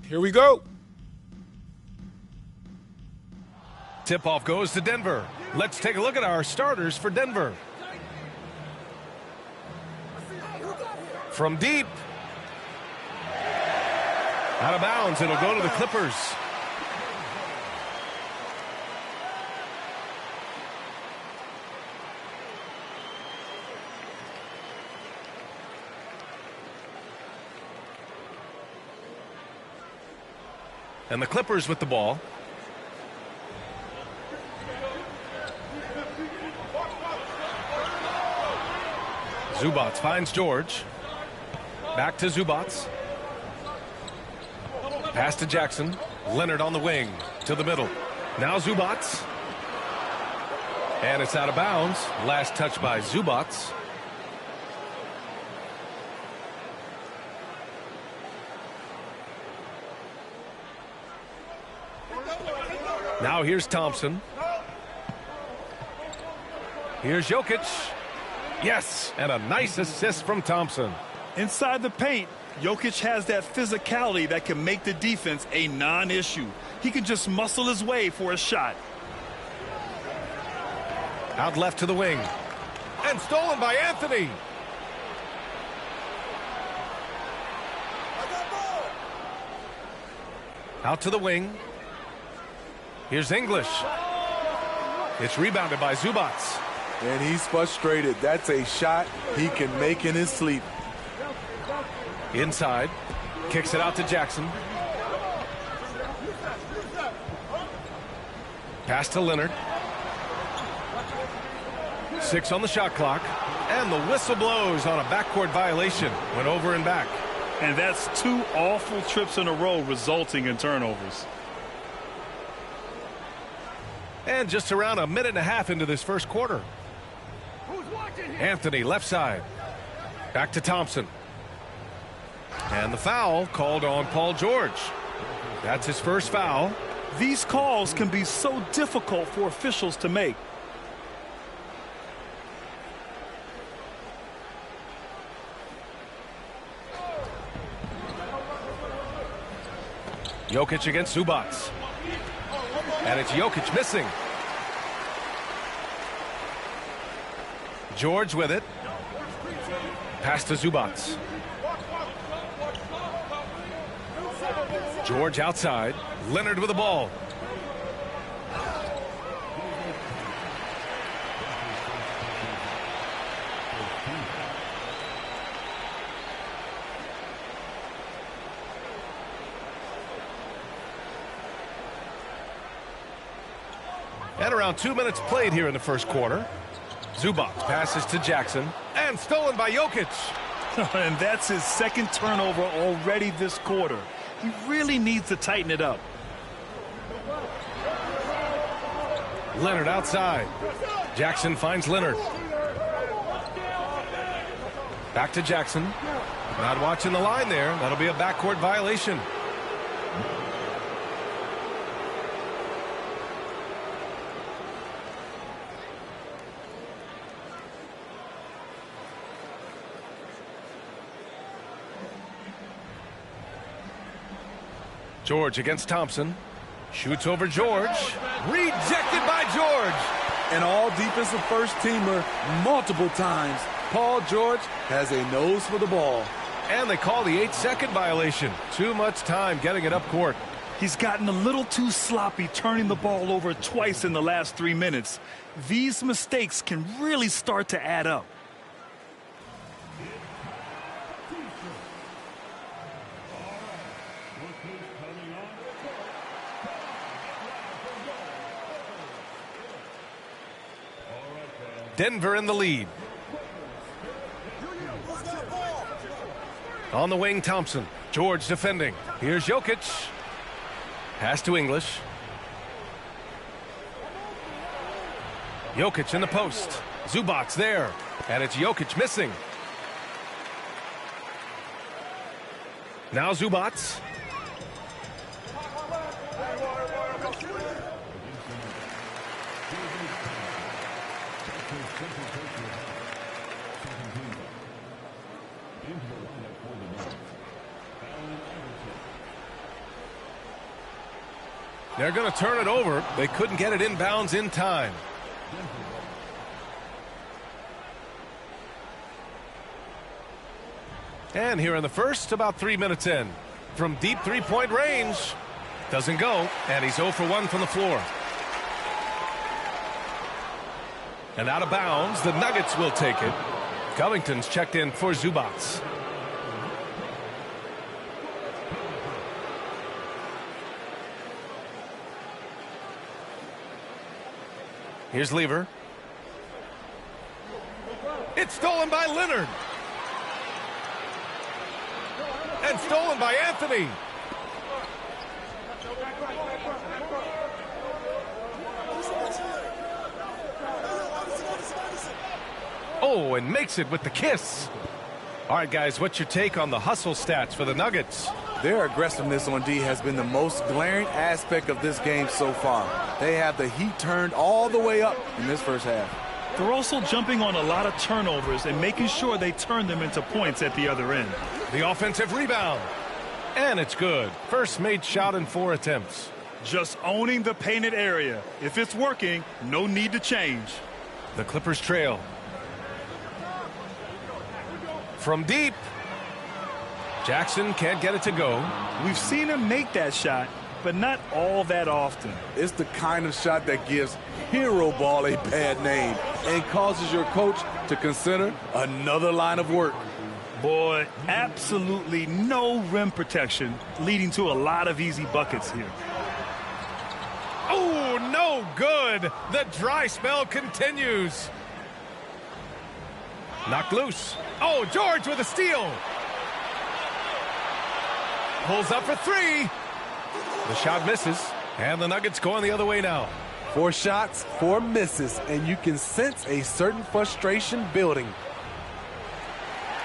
Here we go. Tip-off goes to Denver. Let's take a look at our starters for Denver. From deep. Out of bounds, it'll go to the Clippers. And the Clippers with the ball. Zubats finds George. Back to Zubats. Pass to Jackson. Leonard on the wing to the middle. Now Zubats. And it's out of bounds. Last touch by Zubats. Now here's Thompson. Here's Jokic. Yes, and a nice assist from Thompson. Inside the paint, Jokic has that physicality that can make the defense a non-issue. He can just muscle his way for a shot. Out left to the wing. And stolen by Anthony. Out to the wing. Here's English. It's rebounded by Zubats. And he's frustrated. That's a shot he can make in his sleep. Inside. Kicks it out to Jackson. Pass to Leonard. 6 on the shot clock. And the whistle blows on a backcourt violation. Went over and back. And that's 2 awful trips in a row resulting in turnovers. And just around a minute and a half into this first quarter. Anthony left side. Back to Thompson. And the foul called on Paul George. That's his first foul. These calls can be so difficult for officials to make. Jokic against Zubats. And it's Jokic missing. George with it. Pass to Zubats. George outside. Leonard with the ball. And around 2 minutes played here in the first quarter. Zubats passes to Jackson. And stolen by Jokic. And that's his second turnover already this quarter. He really needs to tighten it up. Leonard outside. Jackson finds Leonard. Back to Jackson. Not watching the line there. That'll be a backcourt violation. George against Thompson. Shoots over George. Rejected by George. An all-defensive first-teamer multiple times. Paul George has a nose for the ball. And they call the 8-second violation. Too much time getting it up court. He's gotten a little too sloppy turning the ball over twice in the last 3 minutes. These mistakes can really start to add up. Denver in the lead. On the wing, Thompson. George defending. Here's Jokic. Pass to English. Jokic in the post. Zubats there. And it's Jokic missing. Now Zubats. They're going to turn it over. They couldn't get it inbounds in time. And here in the first, about 3 minutes in. From deep three-point range. Doesn't go, and he's 0 for 1 from the floor. And out of bounds, the Nuggets will take it. Covington's checked in for Zubats. Here's Lever. It's stolen by Leonard. And stolen by Anthony. Oh, and makes it with the kiss. All right, guys, what's your take on the hustle stats for the Nuggets? Their aggressiveness on D has been the most glaring aspect of this game so far. They have the heat turned all the way up in this first half. They're also jumping on a lot of turnovers and making sure they turn them into points at the other end. The offensive rebound. And it's good. First made shot in 4 attempts. Just owning the painted area. If it's working, no need to change. The Clippers trail. From deep. Jackson can't get it to go. We've seen him make that shot, but not all that often. It's the kind of shot that gives hero ball a bad name and causes your coach to consider another line of work. Boy, absolutely no rim protection, leading to a lot of easy buckets here. Oh, no good. The dry spell continues. Knocked loose. Oh, George with a steal. Pulls up for 3. The shot misses, and the Nuggets going the other way now. 4 shots, 4 misses, and you can sense a certain frustration building.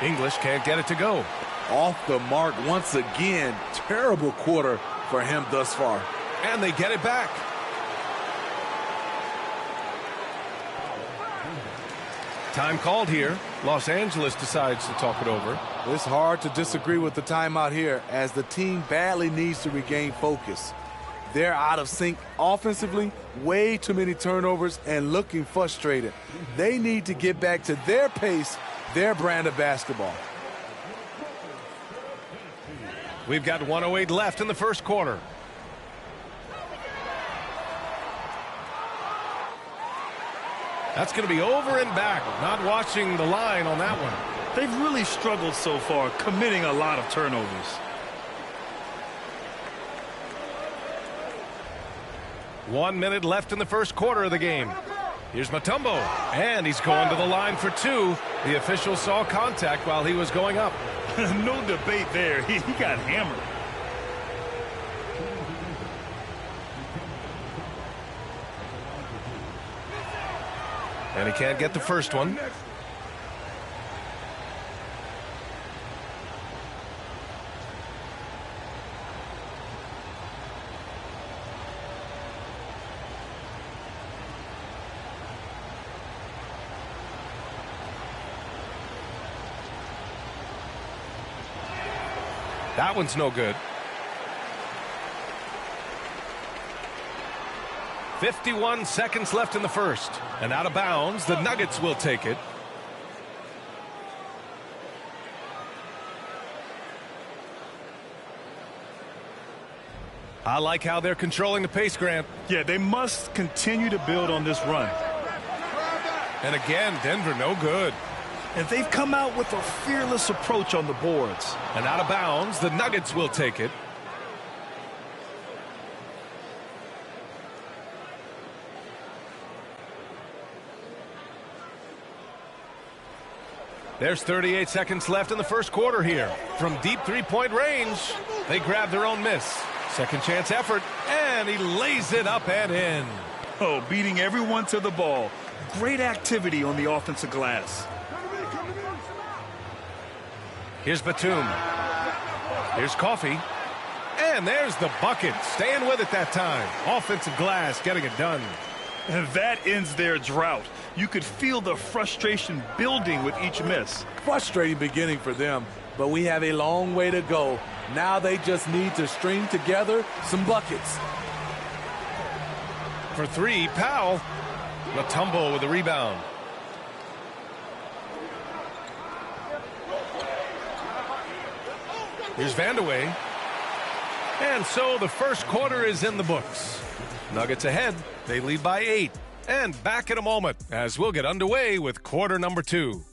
English can't get it to go. Off the mark once again. Terrible quarter for him thus far. And they get it back. Time called here. Los Angeles decides to talk it over. It's hard to disagree with the timeout here as the team badly needs to regain focus. They're out of sync offensively, way too many turnovers, and looking frustrated. They need to get back to their pace, their brand of basketball. We've got 1:08 left in the first quarter. That's going to be over and back. Not watching the line on that one. They've really struggled so far, committing a lot of turnovers. One minute left in the first quarter of the game. Here's Mutombo, and he's going to the line for 2. The official saw contact while he was going up. No debate there. He got hammered. And he can't get the first one. That one's no good. 51 seconds left in the first. And out of bounds, the Nuggets will take it. I like how they're controlling the pace, Grant. Yeah, they must continue to build on this run. And again, Denver no good. And they've come out with a fearless approach on the boards. And out of bounds, the Nuggets will take it. There's 38 seconds left in the first quarter here. From deep three-point range, they grab their own miss. Second chance effort, and he lays it up and in. Oh, beating everyone to the ball. Great activity on the offensive glass. Here's Batum. Here's Coffee. And there's the bucket. Staying with it that time. Offensive glass getting it done. And that ends their drought. You could feel the frustration building with each miss. Frustrating beginning for them, but we have a long way to go. Now they just need to string together some buckets. for three. Powell. Latumbo with the rebound. Here's Vandeweghe. And so the first quarter is in the books. Nuggets ahead. They lead by 8. And back in a moment as we'll get underway with quarter number 2.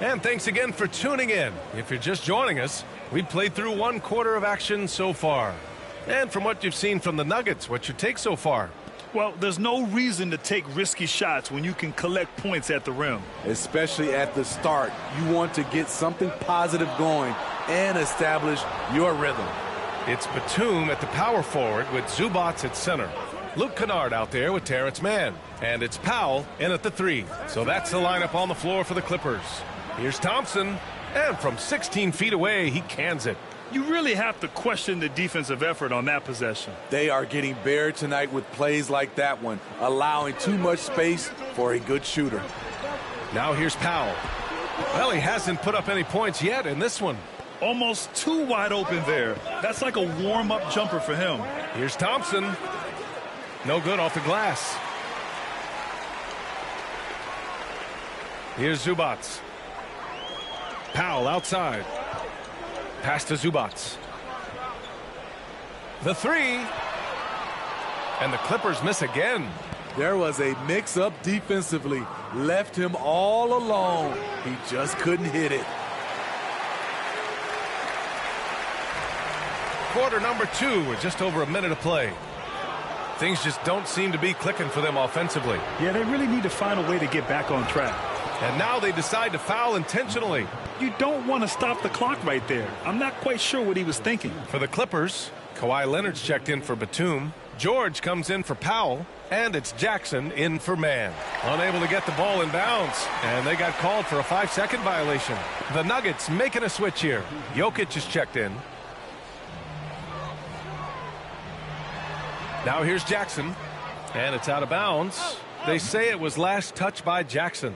And thanks again for tuning in. If you're just joining us, we've played through one quarter of action so far. And from what you've seen from the Nuggets, what's your take so far? Well, there's no reason to take risky shots when you can collect points at the rim. Especially at the start. You want to get something positive going and establish your rhythm. It's Batum at the power forward with Zubac at center. Luke Kennard out there with Terrence Mann. And it's Powell in at the 3. So that's the lineup on the floor for the Clippers. Here's Thompson. And from 16 feet away, he cans it. You really have to question the defensive effort on that possession. They are getting buried tonight with plays like that one, allowing too much space for a good shooter. Now here's Powell. Well, he hasn't put up any points yet in this one. Almost too wide open there. That's like a warm-up jumper for him. Here's Thompson. No good off the glass. Here's Zubac. Powell outside. Pass to Zubac. The 3. And the Clippers miss again. There was a mix-up defensively. Left him all alone. He just couldn't hit it. Quarter number 2 with just over a minute to play. Things just don't seem to be clicking for them offensively. Yeah, they really need to find a way to get back on track. And now they decide to foul intentionally. You don't want to stop the clock right there. I'm not quite sure what he was thinking. For the Clippers, Kawhi Leonard's checked in for Batum. George comes in for Powell. And it's Jackson in for Mann. Unable to get the ball in bounds. And they got called for a 5-second violation. The Nuggets making a switch here. Jokic is checked in. Now here's Jackson. And it's out of bounds. They say it was last touched by Jackson.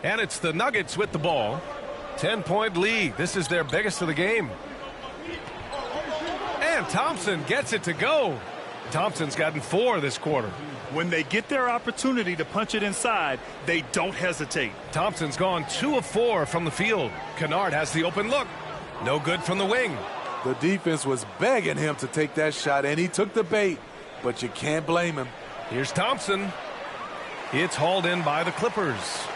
And it's the Nuggets with the ball. 10-point lead. This is their biggest of the game. And Thompson gets it to go. Thompson's gotten 4 this quarter. When they get their opportunity to punch it inside, they don't hesitate. Thompson's gone 2 of 4 from the field. Kennard has the open look. No good from the wing. The defense was begging him to take that shot, and he took the bait. But you can't blame him. Here's Thompson. It's hauled in by the Clippers.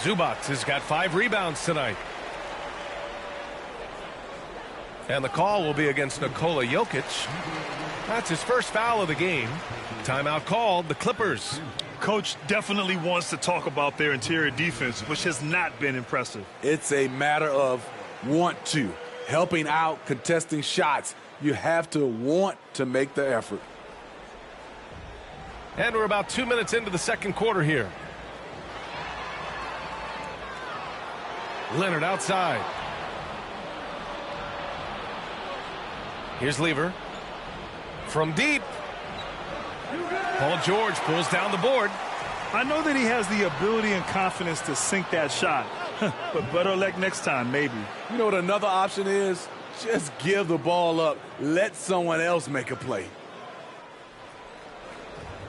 Zubac has got 5 rebounds tonight. And the call will be against Nikola Jokic. That's his first foul of the game. Timeout called, the Clippers. Coach definitely wants to talk about their interior defense, which has not been impressive. It's a matter of want to. Helping out, contesting shots. You have to want to make the effort. And we're about 2 minutes into the second quarter here. Leonard outside. Here's Lever. From deep. Paul George pulls down the board. I know that he has the ability and confidence to sink that shot. But better luck next time, maybe. You know what another option is? Just give the ball up. Let someone else make a play.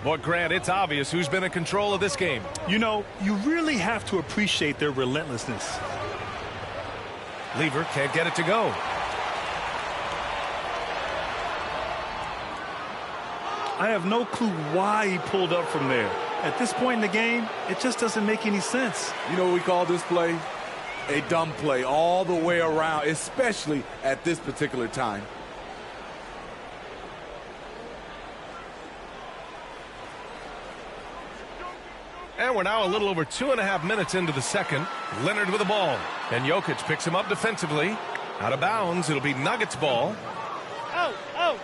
But Grant, it's obvious who's been in control of this game. You know, you really have to appreciate their relentlessness. Lever can't get it to go. I have no clue why he pulled up from there. At this point in the game, it just doesn't make any sense. You know what we call this play? A dumb play all the way around, especially at this particular time. And we're now a little over 2.5 minutes into the second. Leonard with the ball. And Jokic picks him up defensively. Out of bounds. It'll be Nuggets ball. Oh, oh.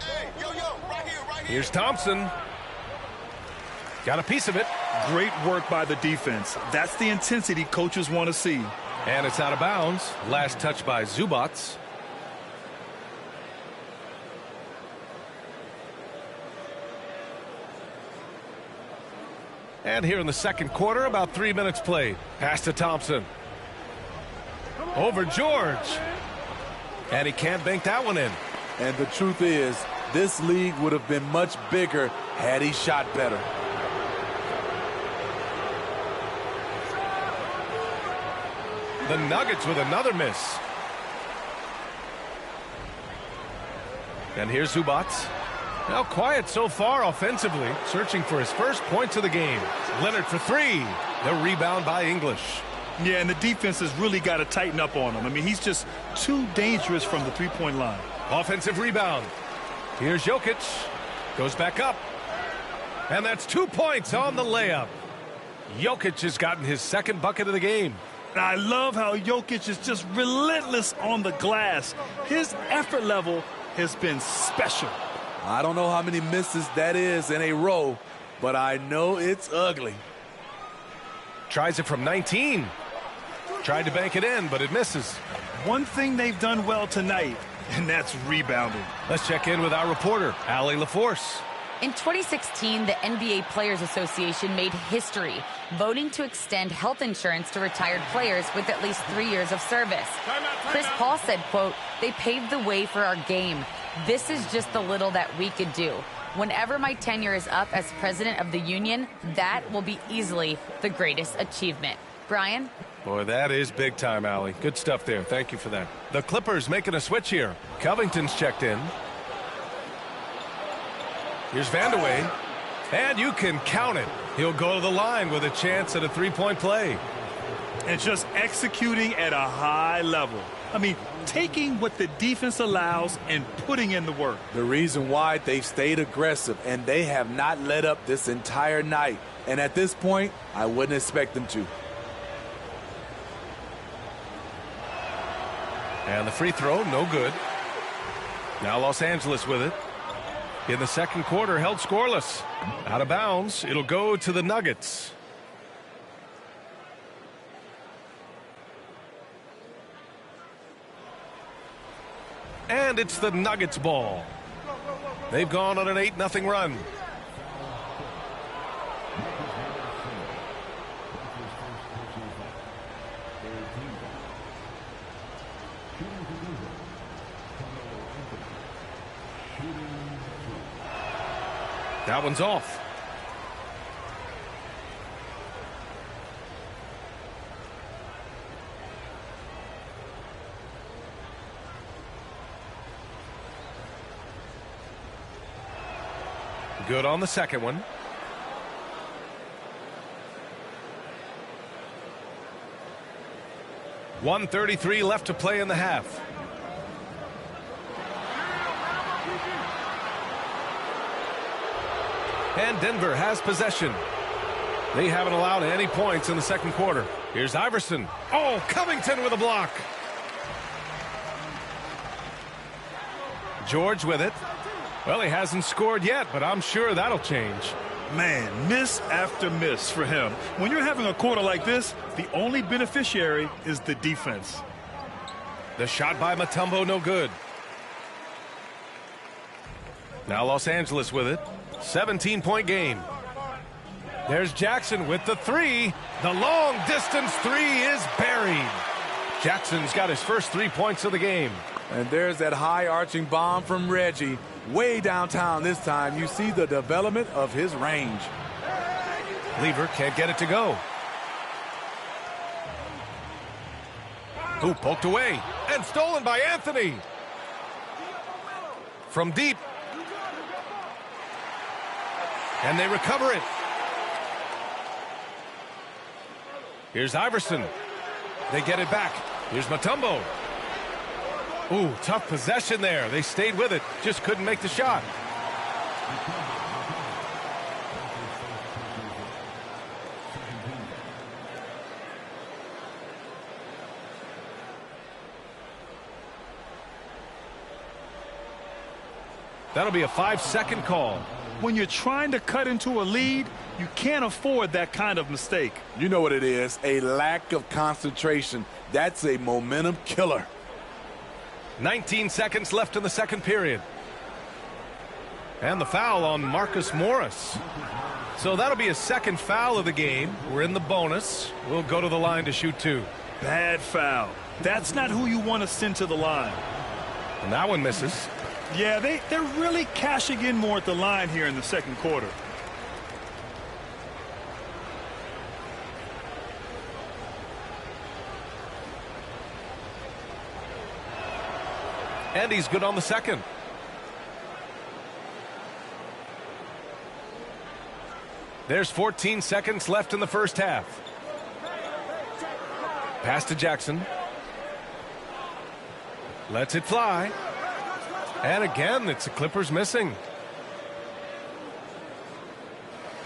Hey, yo, right here, right Here's Thompson. Got a piece of it. Great work by the defense. That's the intensity coaches want to see. And it's out of bounds. Last touch by Zubats. And here in the second quarter, about 3 minutes played. Pass to Thompson. Over George. And he can't bank that one in. And the truth is, this league would have been much bigger had he shot better. The Nuggets with another miss. And here's Zubats. Now quiet so far offensively, searching for his first points of the game. Leonard for three. The rebound by English. Yeah, and the defense has really got to tighten up on him. I mean, he's just too dangerous from the three-point line. Offensive rebound. Here's Jokic. Goes back up. And that's 2 points on the layup. Jokic has gotten his second bucket of the game. And I love how Jokic is just relentless on the glass. His effort level has been special. I don't know how many misses that is in a row, but I know it's ugly. Tries it from 19. Tried to bank it in, but it misses. One thing they've done well tonight, and that's rebounding. Let's check in with our reporter, Allie LaForce. In 2016, the NBA Players Association made history, voting to extend health insurance to retired players with at least 3 years of service. Chris Paul said, quote, "They paved the way for our game. This is just the little that we could do. Whenever my tenure is up as president of the union, that will be easily the greatest achievement." Brian? Boy, that is big time, Allie. Good stuff there. Thank you for that. The Clippers making a switch here. Covington's checked in. Here's Vandeweghe. And you can count it. He'll go to the line with a chance at a three-point play. And just executing at a high level. I mean, taking what the defense allows and putting in the work. The reason why they've stayed aggressive, and they have not let up this entire night. And at this point, I wouldn't expect them to. And the free throw, no good. Now Los Angeles with it. In the second quarter, held scoreless. Out of bounds, it'll go to the Nuggets. And it's the Nuggets ball. They've gone on an 8-0 run. That one's off. Good on the second one. .133 left to play in the half. And Denver has possession. They haven't allowed any points in the second quarter. Here's Iverson. Oh, Covington with a block. George with it. Well, he hasn't scored yet, but I'm sure that'll change. Man, miss after miss for him. When you're having a quarter like this, the only beneficiary is the defense. The shot by Mutombo, no good. Now Los Angeles with it. 17-point game. There's Jackson with the three. The long distance three is buried. Jackson's got his first 3 points of the game. And there's that high arching bomb from Reggie. Way downtown this time. You see the development of his range. Lever can't get it to go. Ooh, poked away. And stolen by Anthony. From deep. And they recover it. Here's Iverson. They get it back. Here's Mutombo. Ooh, tough possession there. They stayed with it. Just couldn't make the shot. That'll be a 5-second call. When you're trying to cut into a lead, you can't afford that kind of mistake. You know what it is, a lack of concentration. That's a momentum killer. 19 seconds left in the second period. And the foul on Marcus Morris. So that'll be a second foul of the game. We're in the bonus. We'll go to the line to shoot 2. Bad foul. That's not who you want to send to the line. And that one misses. Yeah, they're really cashing in more at the line here in the second quarter. And he's good on the second. There's 14 seconds left in the first half. Pass to Jackson. Lets it fly. And again, it's the Clippers missing.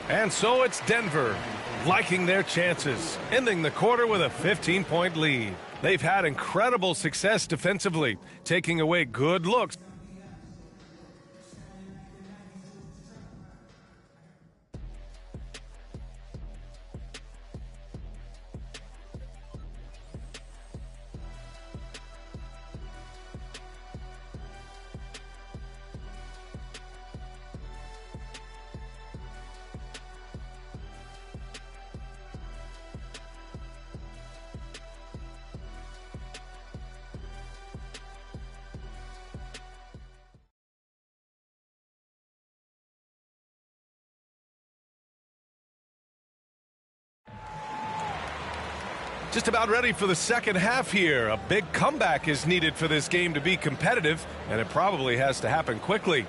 And so it's Denver liking their chances, ending the quarter with a 15-point lead. They've had incredible success defensively, taking away good looks. Just about ready for the second half here. A big comeback is needed for this game to be competitive, and it probably has to happen quickly.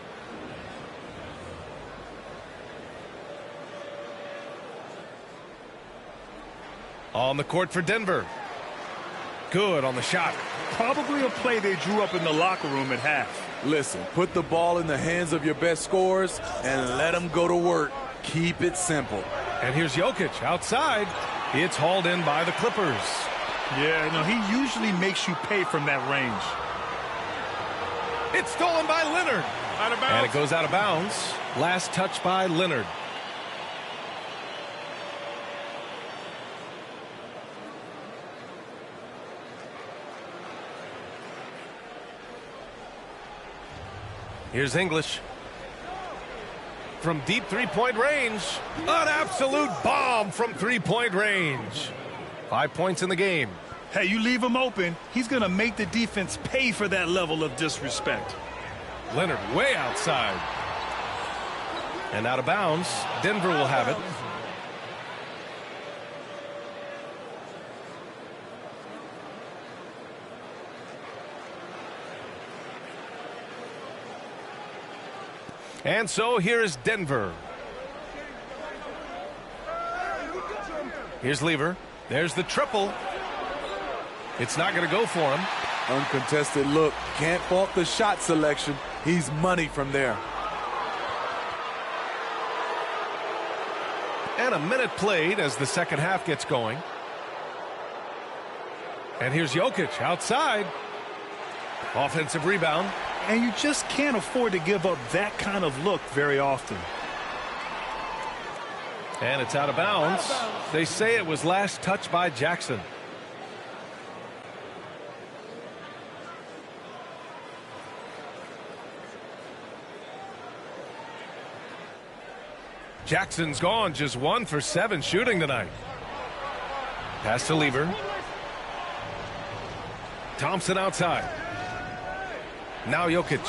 On the court for Denver. Good on the shot. Probably a play they drew up in the locker room at half. Listen, put the ball in the hands of your best scorers and let them go to work. Keep it simple. And here's Jokic outside. It's hauled in by the Clippers. Yeah, no, he usually makes you pay from that range. It's stolen by Leonard. Out of bounds. And it goes out of bounds. Last touch by Leonard. Here's English. From deep three-point range. An absolute bomb from three-point range. 5 points in the game. Hey, you leave him open, he's going to make the defense pay for that level of disrespect. Leonard way outside. And out of bounds. Denver will have it. And so here is Denver. Here's Lever. There's the triple. It's not going to go for him. Uncontested look. Can't fault the shot selection. He's money from there. And a minute played as the second half gets going. And here's Jokic outside. Offensive rebound. And you just can't afford to give up that kind of look very often. And it's out of bounds. They say it was last touched by Jackson. Jackson's gone, just 1 for 7 shooting tonight. Pass to Lever. Thompson outside. Now Jokic.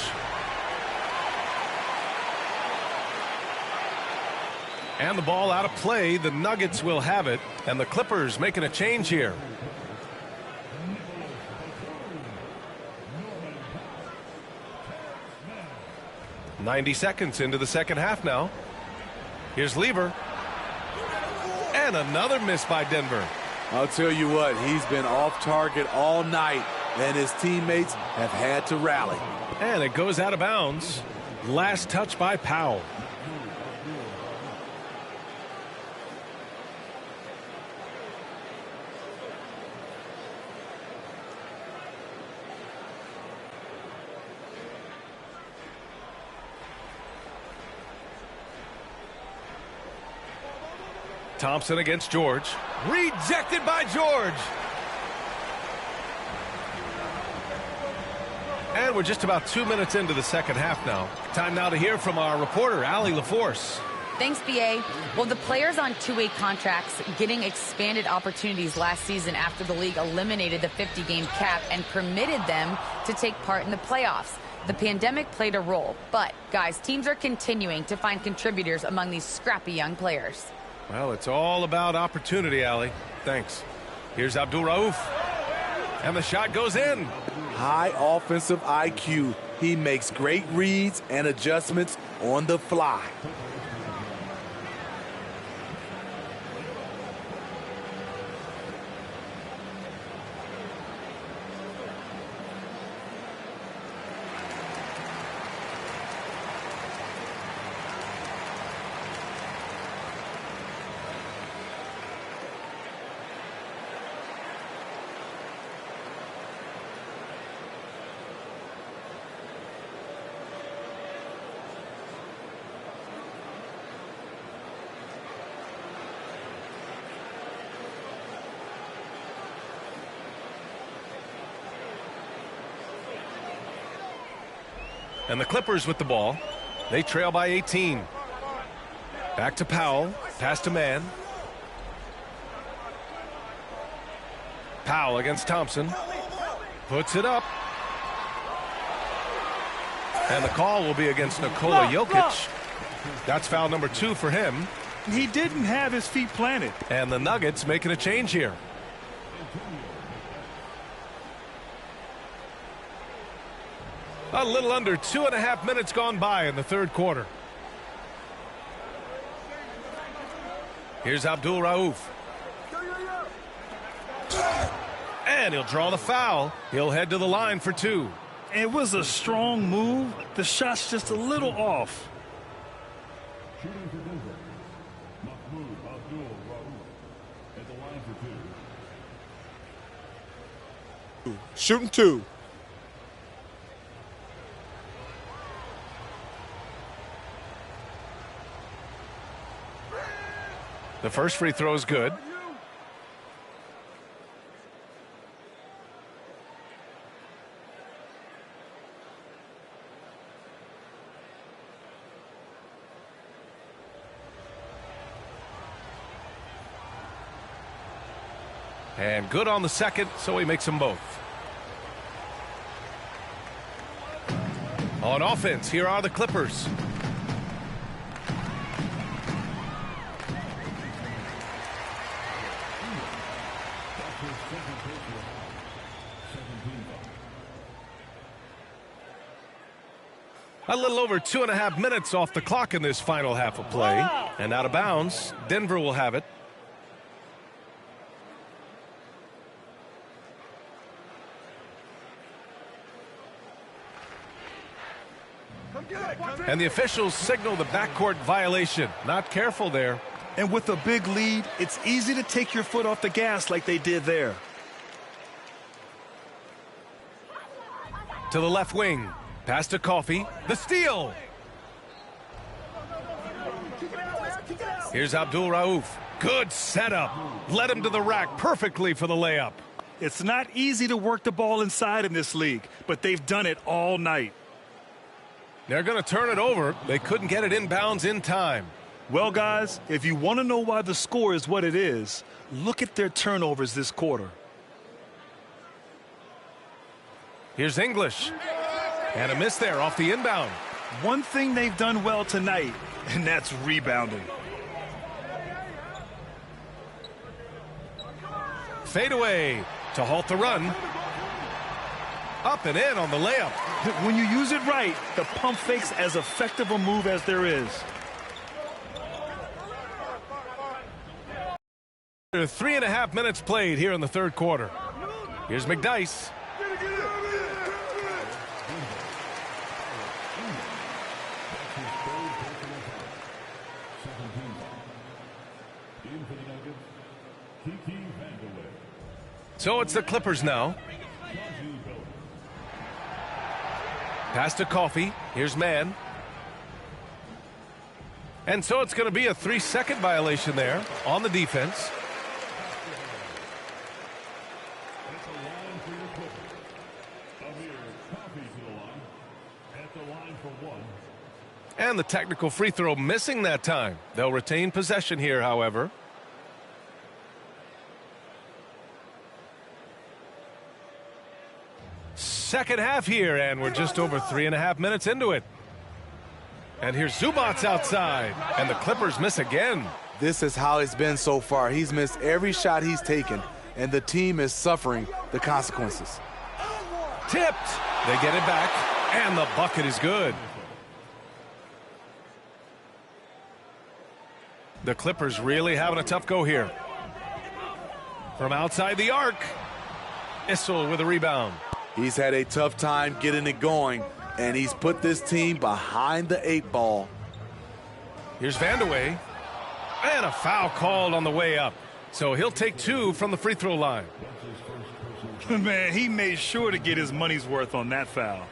And the ball out of play. The Nuggets will have it. And the Clippers making a change here. .90 seconds into the second half now. Here's Lever. And another miss by Denver. I'll tell you what, he's been off target all night, and his teammates have had to rally. And it goes out of bounds. Last touch by Powell. Thompson against George. Rejected by George. And we're just about 2 minutes into the second half now. Time now to hear from our reporter, Allie LaForce. Thanks, BA. Well, the players on two-way contracts getting expanded opportunities last season after the league eliminated the 50-game cap and permitted them to take part in the playoffs. The pandemic played a role, but, guys, teams are continuing to find contributors among these scrappy young players. Well, it's all about opportunity, Allie. Thanks. Here's Abdul Rauf. And the shot goes in. High offensive IQ. He makes great reads and adjustments on the fly. And the Clippers with the ball. They trail by 18. Back to Powell. Pass to Mann. Powell against Thompson. Puts it up. And the call will be against Nikola Jokic. That's foul number 2 for him. He didn't have his feet planted. And the Nuggets making a change here. A little under 2.5 minutes gone by in the third quarter. Here's Abdul Rauf. And he'll draw the foul. He'll head to the line for 2. It was a strong move. The shot's just a little off. Shooting 2. The first free throw is good. And good on the second, so he makes them both. On offense, here are the Clippers. A little over 2.5 minutes off the clock in this final half of play. And out of bounds, Denver will have it. And the officials signal the backcourt violation. Not careful there. And with a big lead, it's easy to take your foot off the gas like they did there. To the left wing. Pass to Coffey. The steal. Here's Abdul Rauf. Good setup. Led him to the rack perfectly for the layup. It's not easy to work the ball inside in this league, but they've done it all night. They're going to turn it over. They couldn't get it inbounds in time. Well, guys, if you want to know why the score is what it is, look at their turnovers this quarter. Here's English. And a miss there off the inbound. One thing they've done well tonight, and that's rebounding. Fade away to halt the run. Up and in on the layup. When you use it right, the pump fake's as effective a move as there is. 3.5 minutes played here in the third quarter. Here's McDyess. So it's the Clippers now. Pass to Coffey. Here's Mann. And so it's going to be a 3-second violation there on the defense. And the technical free throw missing that time. They'll retain possession here, however. Second half here, and we're just over 3.5 minutes into it. And here's Zubats outside, and the Clippers miss again. This is how it's been so far. He's missed every shot he's taken, and the team is suffering the consequences. Tipped. They get it back, and the bucket is good. The Clippers really having a tough go here. From outside the arc, Issel with a rebound. He's had a tough time getting it going, and he's put this team behind the 8 ball. Here's Vandeweghe, and a foul called on the way up. So he'll take 2 from the free throw line. Man, he made sure to get his money's worth on that foul.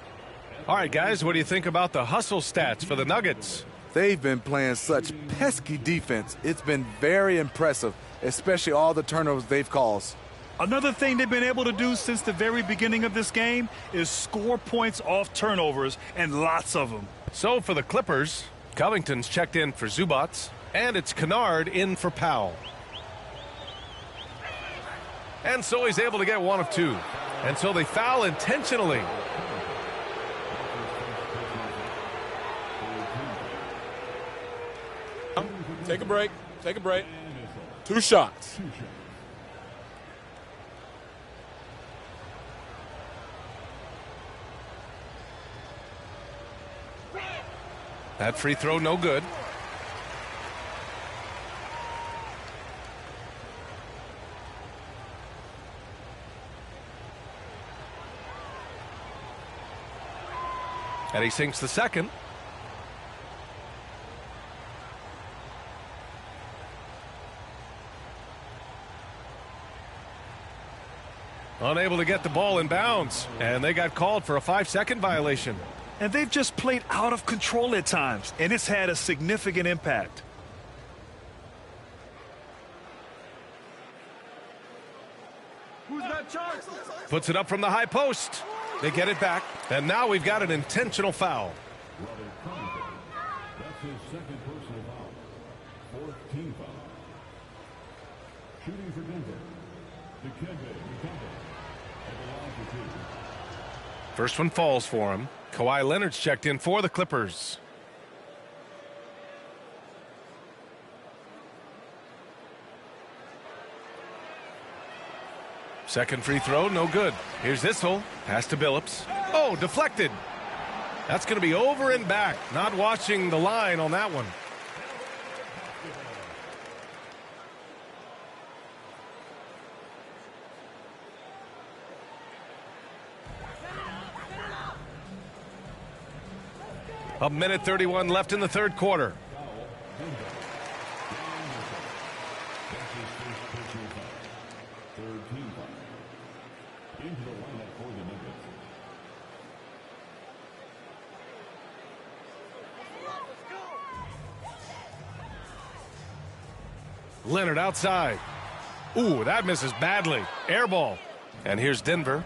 All right, guys, what do you think about the hustle stats for the Nuggets? They've been playing such pesky defense. It's been very impressive, especially all the turnovers they've caused. Another thing they've been able to do since the very beginning of this game is score points off turnovers, and lots of them. So for the Clippers, Covington's checked in for Zubats, and it's Kennard in for Powell. And so he's able to get 1 of 2. And so they foul intentionally. Take a break. Take a break. 2 shots. That free throw no good. And he sinks the second. Unable to get the ball in bounds, and they got called for a 5-second violation. And they've just played out of control at times, and it's had a significant impact. Puts it up from the high post. They get it back, and now we've got an intentional foul. That's his second personal foul. 4th team foul. Shooting for Denver. First one falls for him. Kawhi Leonard's checked in for the Clippers. Second free throw, no good. Here's Issel. Pass to Billups. Oh, deflected. That's going to be over and back. Not watching the line on that one. A minute 31 left in the third quarter. Leonard outside. Ooh, that misses badly. Air ball. And here's Denver.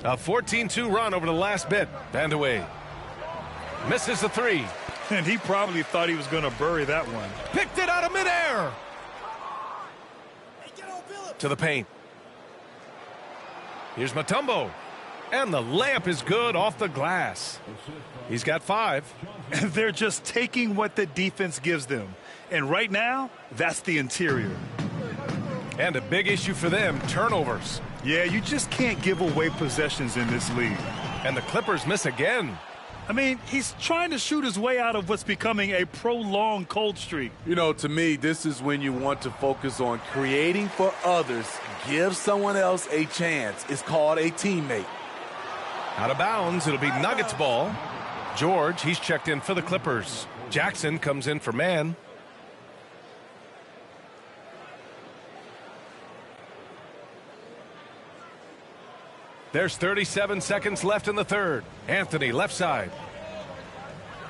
A 14-2 run over the last bit. Vandeweghe. Misses the 3. And he probably thought he was going to bury that one. Picked it out of midair. To the paint. Here's Mutombo. And the layup is good off the glass. He's got 5. And they're just taking what the defense gives them. And right now, that's the interior. And a big issue for them, turnovers. Yeah, you just can't give away possessions in this league. And the Clippers miss again. I mean, he's trying to shoot his way out of what's becoming a prolonged cold streak. You know, to me, this is when you want to focus on creating for others. Give someone else a chance. It's called a teammate. Out of bounds, it'll be Nuggets ball. George, he's checked in for the Clippers. Jackson comes in for man. There's 37 seconds left in the third. Anthony, left side.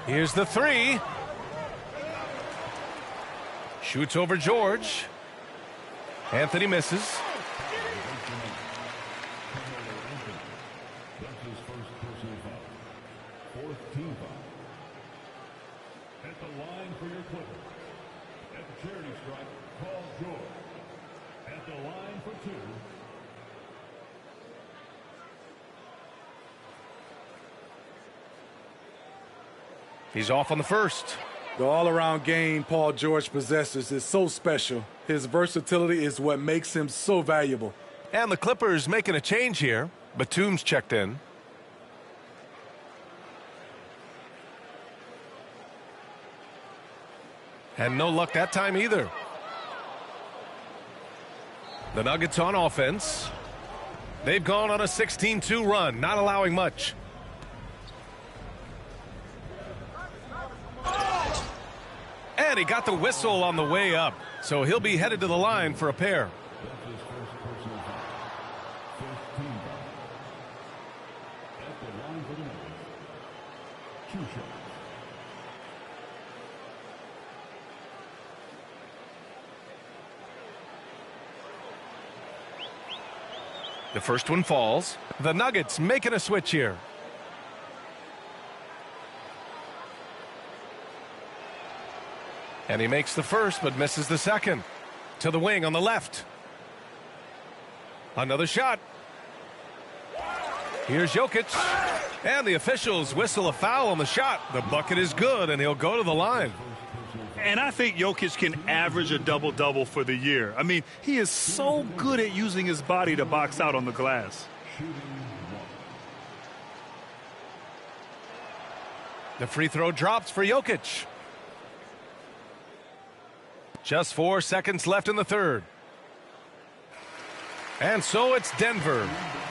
Here's the 3. Shoots over George. Anthony misses. That's his first personal foul. Fourth team foul. At the line for your Clippers. At the charity stripe, Paul George. At the line for 2. He's off on the first. The all-around game Paul George possesses is so special. His versatility is what makes him so valuable. And the Clippers making a change here. Batum's checked in. And no luck that time either. The Nuggets on offense. They've gone on a 16-2 run, not allowing much. And he got the whistle on the way up, so he'll be headed to the line for a pair. That's his first personal foul. Fifth team foul. At the line for the Nuggets. 2 shots. The first one falls. The Nuggets making a switch here. And he makes the first, but misses the second. To the wing on the left. Another shot. Here's Jokic. And the officials whistle a foul on the shot. The bucket is good, and he'll go to the line. And I think Jokic can average a double-double for the year. I mean, he is so good at using his body to box out on the glass. The free throw drops for Jokic. Just 4 seconds left in the third. And so it's Denver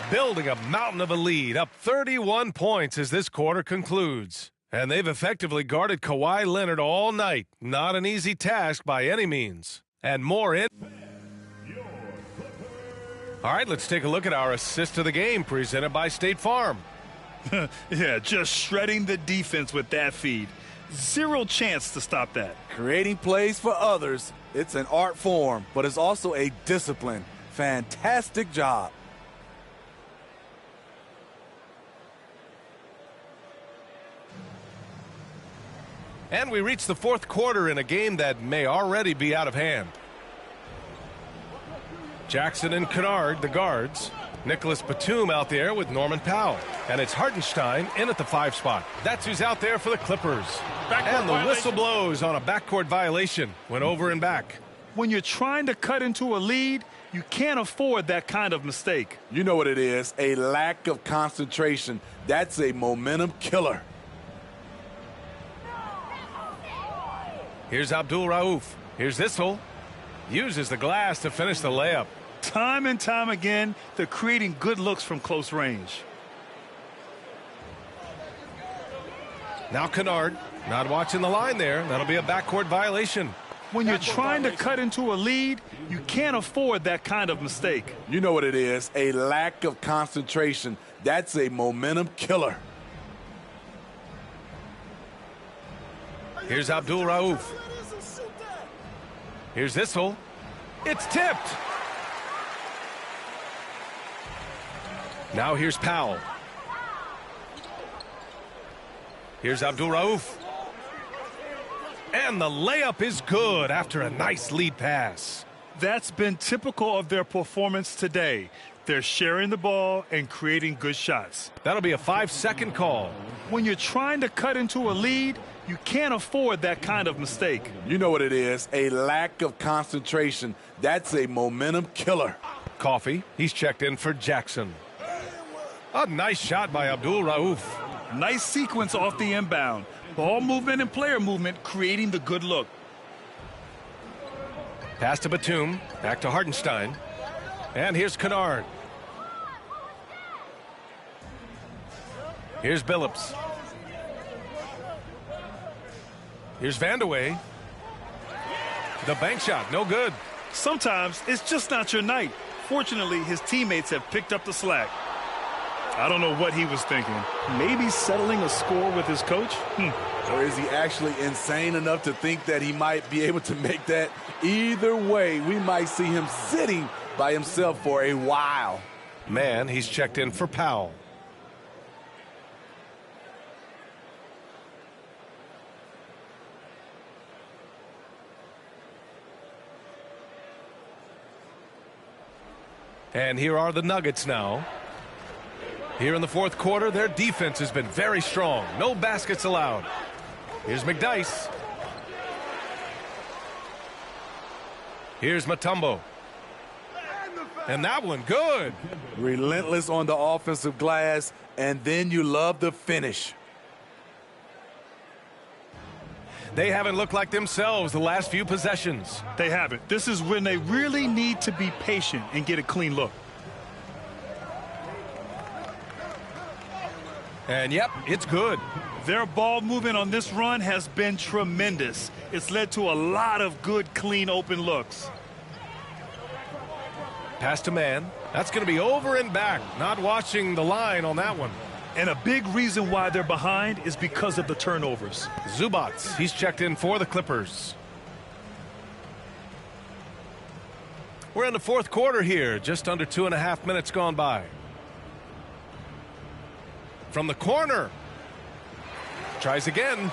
building a mountain of a lead, up 31 points as this quarter concludes. And they've effectively guarded Kawhi Leonard all night. Not an easy task by any means. And more in. All right, let's take a look at our assist of the game presented by State Farm. Yeah, just shredding the defense with that feed. Zero chance to stop that. Creating plays for others, it's an art form, but it's also a discipline. Fantastic job. And we reach the fourth quarter in a game that may already be out of hand. Jackson and Kennard, the guards. Nicholas Batum out there with Norman Powell. And it's Hartenstein in at the 5 spot. That's who's out there for the Clippers. And the whistle blows on a backcourt violation. Went over and back. When you're trying to cut into a lead, you can't afford that kind of mistake. You know what it is, a lack of concentration. That's a momentum killer. Here's Abdul Rauf. Here's Issel. Uses the glass to finish the layup. Time and time again, they're creating good looks from close range. Now Kennard, not watching the line there. That'll be a backcourt violation. When you're trying to cut into a lead, you can't afford that kind of mistake. You know what it is, a lack of concentration. That's a momentum killer. Here's Abdul Rauf. Here's Issel. It's tipped. Now here's Powell. Here's Abdul Rauf. And the layup is good after a nice lead pass. That's been typical of their performance today. They're sharing the ball and creating good shots. That'll be a 5-second call. When you're trying to cut into a lead, you can't afford that kind of mistake. You know what it is, a lack of concentration. That's a momentum killer. Coffee, he's checked in for Jackson. A nice shot by Abdul Rauf. Nice sequence off the inbound. Ball movement and player movement creating the good look. Pass to Batum, back to Hartenstein. And here's Kennard. Here's Billups. Here's Vandeweghe. The bank shot, no good. Sometimes it's just not your night. Fortunately, his teammates have picked up the slack. I don't know what he was thinking. Maybe settling a score with his coach? Or is he actually insane enough to think that he might be able to make that? Either way, we might see him sitting by himself for a while. Man, he's checked in for Powell. And here are the Nuggets now. Here in the fourth quarter, their defense has been very strong. No baskets allowed. Here's McDyess. Here's Mutombo. And that one, good. Relentless on the offensive glass, and then you love the finish. They haven't looked like themselves the last few possessions. They haven't. This is when they really need to be patient and get a clean look. And yep, it's good. Their ball movement on this run has been tremendous. It's led to a lot of good, clean, open looks. Pass to man. That's going to be over and back. Not watching the line on that one. And a big reason why they're behind is because of the turnovers. Zubats, he's checked in for the Clippers. We're in the fourth quarter here. Just under 2.5 minutes gone by. From the corner. Tries again.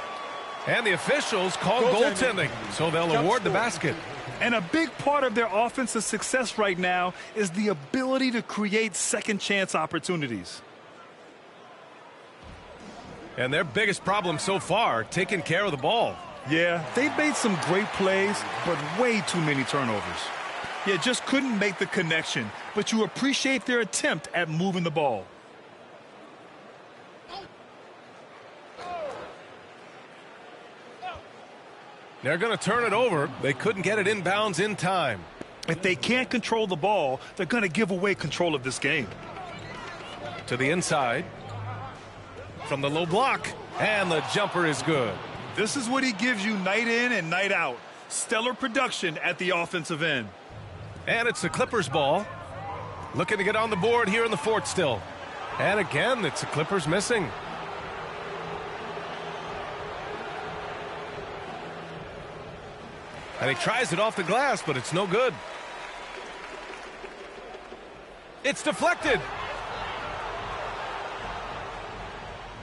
And the officials call goaltending. So they'll award the basket. And a big part of their offensive success right now is the ability to create second chance opportunities. And their biggest problem so far, taking care of the ball. Yeah, they've made some great plays, but way too many turnovers. Yeah, just couldn't make the connection, but you appreciate their attempt at moving the ball. They're going to turn it over. They couldn't get it inbounds in time. If they can't control the ball, they're going to give away control of this game. To the inside. From the low block. And the jumper is good. This is what he gives you night in and night out. Stellar production at the offensive end. And it's the Clippers ball. Looking to get on the board here in the fourth still. And again, it's the Clippers missing. And he tries it off the glass, but it's no good. It's deflected.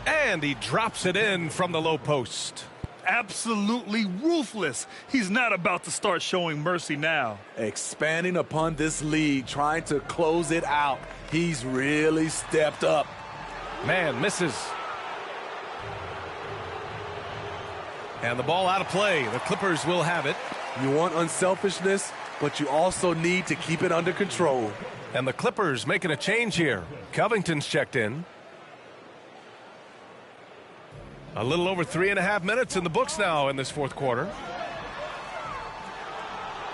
And he drops it in from the low post. Absolutely ruthless. He's not about to start showing mercy now. Expanding upon this lead, trying to close it out. He's really stepped up. Man misses. And the ball out of play. The Clippers will have it. You want unselfishness, but you also need to keep it under control. And the Clippers making a change here. Covington's checked in. A little over 3.5 minutes in the books now in this fourth quarter.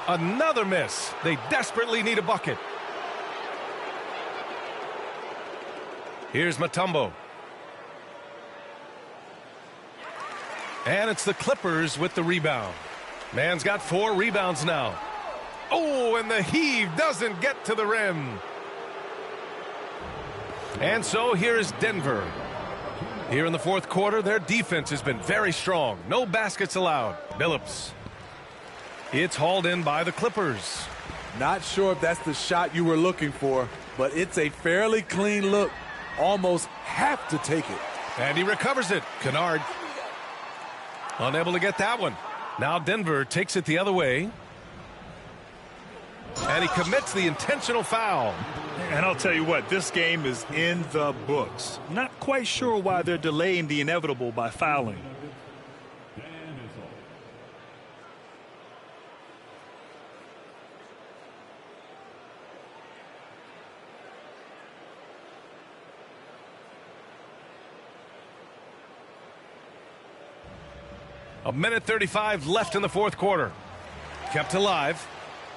Another miss. They desperately need a bucket. Here's Mutombo. And it's the Clippers with the rebound. Man's got 4 rebounds now. Oh, and the heave doesn't get to the rim. And so here's Denver. Here in the fourth quarter, their defense has been very strong. No baskets allowed. Billups. It's hauled in by the Clippers. Not sure if that's the shot you were looking for, but it's a fairly clean look. Almost have to take it. And he recovers it. Kennard. Unable to get that one. Now Denver takes it the other way. And he commits the intentional foul. And I'll tell you what, this game is in the books. Not quite sure why they're delaying the inevitable by fouling. A minute 35 left in the fourth quarter. Kept alive.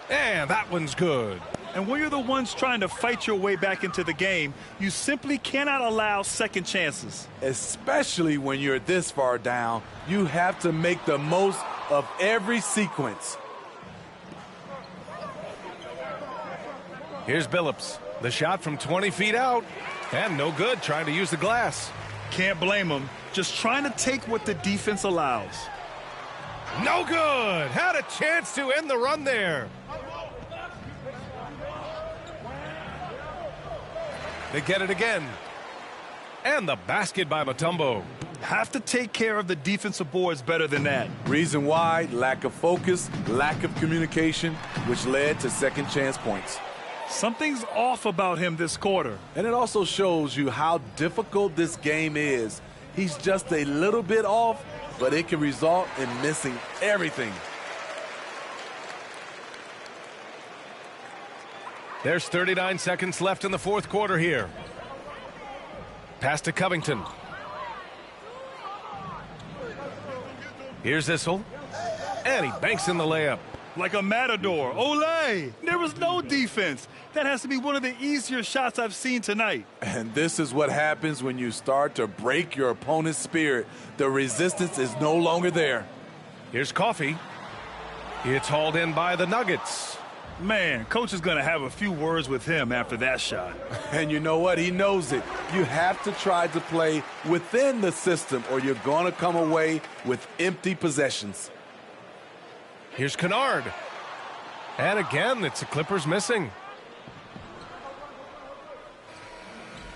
And that one's good. And when you're the ones trying to fight your way back into the game, you simply cannot allow second chances. Especially when you're this far down, you have to make the most of every sequence. Here's Billups. The shot from 20 feet out. And no good trying to use the glass. Can't blame him. Just trying to take what the defense allows. No good. Had a chance to end the run there. They get it again. And the basket by Mutombo. Have to take care of the defensive boards better than that. Reason why, lack of focus, lack of communication, which led to second chance points. Something's off about him this quarter. And it also shows you how difficult this game is. He's just a little bit off, but it can result in missing everything. There's 39 seconds left in the fourth quarter here. Pass to Covington. Here's Issel. And he banks in the layup. Like a matador. Olay! There was no defense. That has to be one of the easier shots I've seen tonight. And this is what happens when you start to break your opponent's spirit. The resistance is no longer there. Here's Coffee. It's hauled in by the Nuggets. Man, coach is going to have a few words with him after that shot. And you know what? He knows it. You have to try to play within the system or you're going to come away with empty possessions. Here's Kennard. And again, it's the Clippers missing.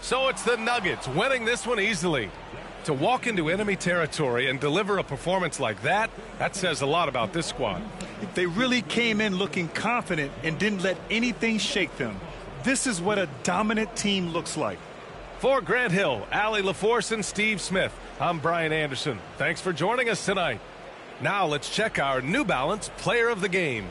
So it's the Nuggets winning this one easily. To walk into enemy territory and deliver a performance like that, that says a lot about this squad. They really came in looking confident and didn't let anything shake them. This is what a dominant team looks like. For Grant Hill, Allie LaForce, and Steve Smith, I'm Brian Anderson. Thanks for joining us tonight. Now let's check our New Balance Player of the Game.